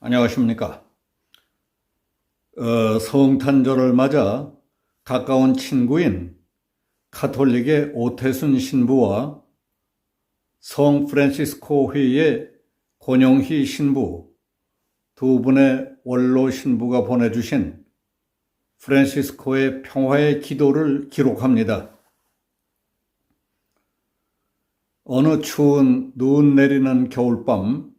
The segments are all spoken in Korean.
안녕하십니까. 성탄절을 맞아 가까운 친구인 가톨릭의 오태순 신부와 성 프란시스코 회의 권영희 신부 두 분의 원로 신부가 보내주신 프란시스코의 평화의 기도를 기록합니다. 어느 추운 눈 내리는 겨울밤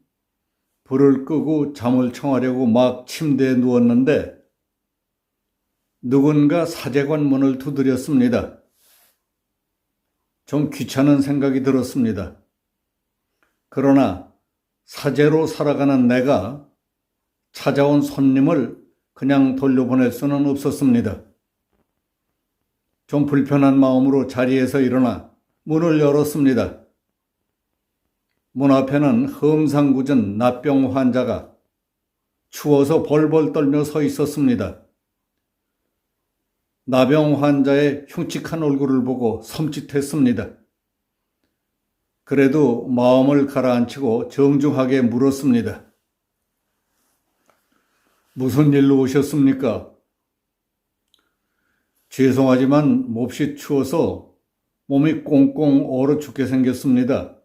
불을 끄고 잠을 청하려고 막 침대에 누웠는데 누군가 사제관 문을 두드렸습니다. 좀 귀찮은 생각이 들었습니다. 그러나 사제로 살아가는 내가 찾아온 손님을 그냥 돌려보낼 수는 없었습니다. 좀 불편한 마음으로 자리에서 일어나 문을 열었습니다. 문 앞에는 험상궂은 납병 환자가 추워서 벌벌 떨며 서 있었습니다. 나병 환자의 흉측한 얼굴을 보고 섬찟했습니다. 그래도 마음을 가라앉히고 정중하게 물었습니다. 무슨 일로 오셨습니까? 죄송하지만 몹시 추워서 몸이 꽁꽁 얼어 죽게 생겼습니다.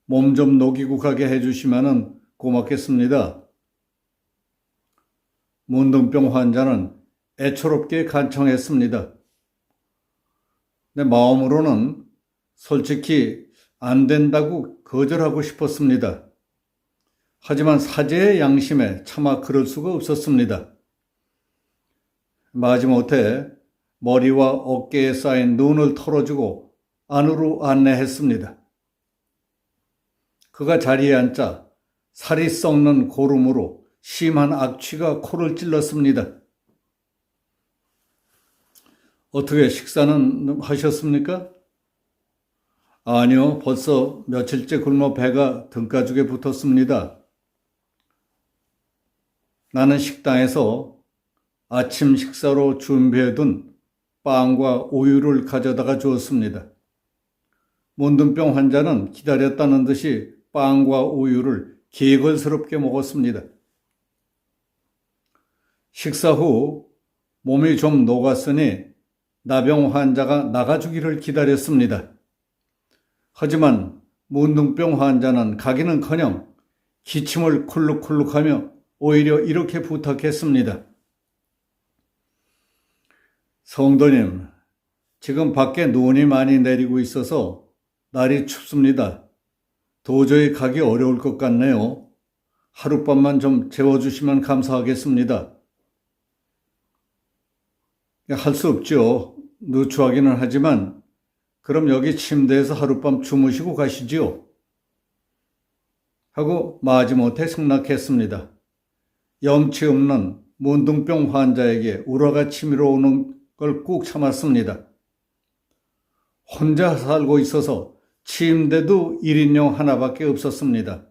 몸 좀 녹이고 가게 해주시면 고맙겠습니다. 문둥병 환자는 애처롭게 간청했습니다. 내 마음으로는 솔직히 안 된다고 거절하고 싶었습니다. 하지만 사제의 양심에 차마 그럴 수가 없었습니다. 마지못해 머리와 어깨에 쌓인 눈을 털어주고 안으로 안내했습니다. 그가 자리에 앉자 살이 썩는 고름으로 심한 악취가 코를 찔렀습니다. 어떻게 식사는 하셨습니까? 아니요, 벌써 며칠째 굶어 배가 등가죽에 붙었습니다. 나는 식당에서 아침 식사로 준비해둔 빵과 우유를 가져다가 주었습니다. 문둥병 환자는 기다렸다는 듯이 빵과 우유를 개걸스럽게 먹었습니다. 식사 후 몸이 좀 녹았으니 나병 환자가 나가주기를 기다렸습니다. 하지만 문둥병 환자는 가기는커녕 기침을 쿨룩쿨룩하며 오히려 이렇게 부탁했습니다. 성도님, 지금 밖에 눈이 많이 내리고 있어서 날이 춥습니다. 도저히 가기 어려울 것 같네요. 하룻밤만 좀 재워주시면 감사하겠습니다. 할 수 없죠. 누추하기는 하지만 그럼 여기 침대에서 하룻밤 주무시고 가시지요. 하고 마지못해 승낙했습니다. 염치 없는 문둥병 환자에게 우라가 치밀어 오는 걸 꾹 참았습니다. 혼자 살고 있어서 침대도 1인용 하나밖에 없었습니다.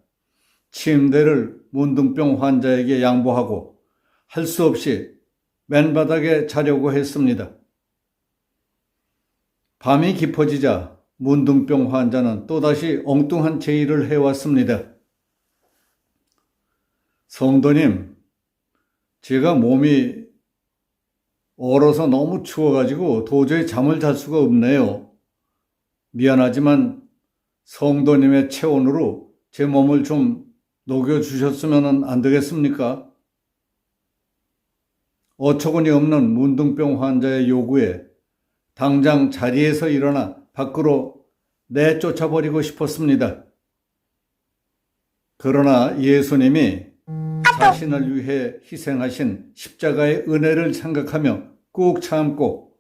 침대를 문둥병 환자에게 양보하고 할 수 없이 맨바닥에 자려고 했습니다. 밤이 깊어지자 문둥병 환자는 또다시 엉뚱한 제의를 해왔습니다. 성도님, 제가 몸이 얼어서 너무 추워가지고 도저히 잠을 잘 수가 없네요. 미안하지만 성도님의 체온으로 제 몸을 좀 녹여주셨으면 안 되겠습니까? 어처구니 없는 문둥병 환자의 요구에 당장 자리에서 일어나 밖으로 내쫓아버리고 싶었습니다. 그러나 예수님이 자신을 위해 희생하신 십자가의 은혜를 생각하며 꾹 참고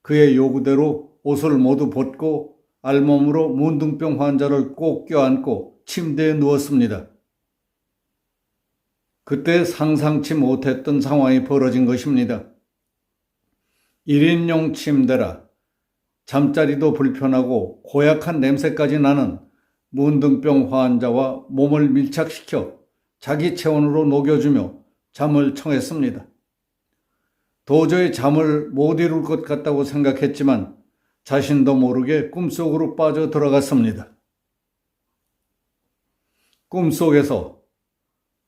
그의 요구대로 옷을 모두 벗고 알몸으로 문둥병 환자를 꼭 껴안고 침대에 누웠습니다. 그때 상상치 못했던 상황이 벌어진 것입니다. 1인용 침대라 잠자리도 불편하고 고약한 냄새까지 나는 문둥병 환자와 몸을 밀착시켜 자기 체온으로 녹여주며 잠을 청했습니다. 도저히 잠을 못 이룰 것 같다고 생각했지만 자신도 모르게 꿈속으로 빠져 들어갔습니다. 꿈속에서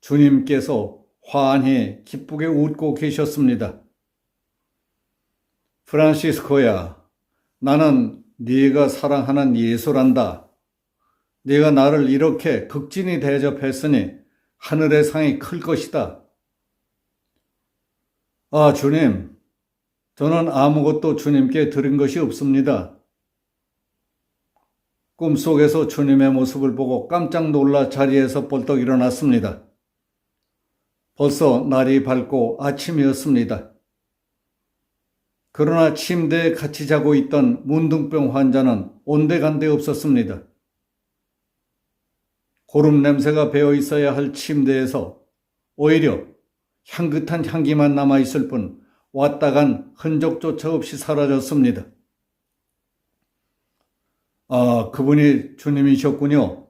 주님께서 환히 기쁘게 웃고 계셨습니다. 프란시스코야, 나는 네가 사랑하는 예수란다. 네가 나를 이렇게 극진히 대접했으니 하늘의 상이 클 것이다. 아, 주님, 저는 아무것도 주님께 드린 것이 없습니다. 꿈속에서 주님의 모습을 보고 깜짝 놀라 자리에서 벌떡 일어났습니다. 벌써 날이 밝고 아침이었습니다. 그러나 침대에 같이 자고 있던 문둥병 환자는 온데간데 없었습니다. 고름 냄새가 배어 있어야 할 침대에서 오히려 향긋한 향기만 남아있을 뿐 왔다 간 흔적조차 없이 사라졌습니다. 아, 그분이 주님이셨군요.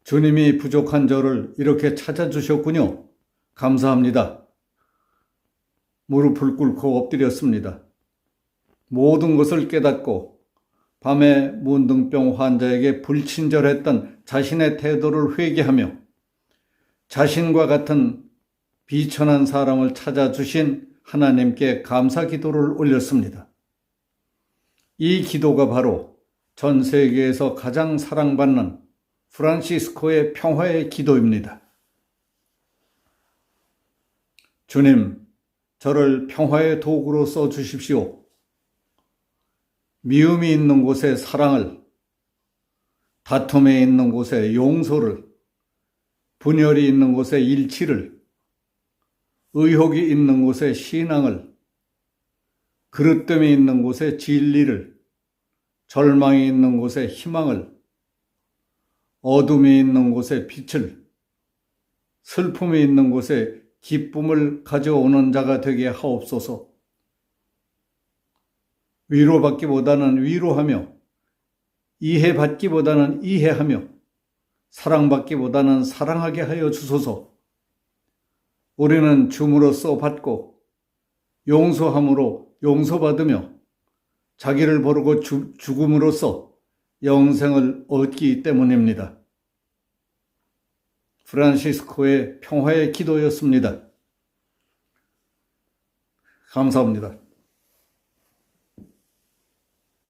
주님이 부족한 저를 이렇게 찾아주셨군요. 감사합니다. 무릎을 꿇고 엎드렸습니다. 모든 것을 깨닫고 밤에 문둥병 환자에게 불친절했던 자신의 태도를 회개하며 자신과 같은 비천한 사람을 찾아주신 하나님께 감사 기도를 올렸습니다. 이 기도가 바로 전 세계에서 가장 사랑받는 프란시스코의 평화의 기도입니다. 주님, 저를 평화의 도구로 써주십시오. 미움이 있는 곳에 사랑을, 다툼에 있는 곳에 용서를, 분열이 있는 곳에 일치를, 의혹이 있는 곳에 신앙을, 그릇됨이 있는 곳에 진리를, 절망이 있는 곳에 희망을, 어둠이 있는 곳에 빛을, 슬픔이 있는 곳에 기쁨을 가져오는 자가 되게 하옵소서. 위로받기보다는 위로하며, 이해받기보다는 이해하며, 사랑받기보다는 사랑하게 하여 주소서. 우리는 줌으로써 받고, 용서함으로 용서받으며, 자기를 모르고 죽음으로써 영생을 얻기 때문입니다. 프란시스코의 평화의 기도였습니다. 감사합니다.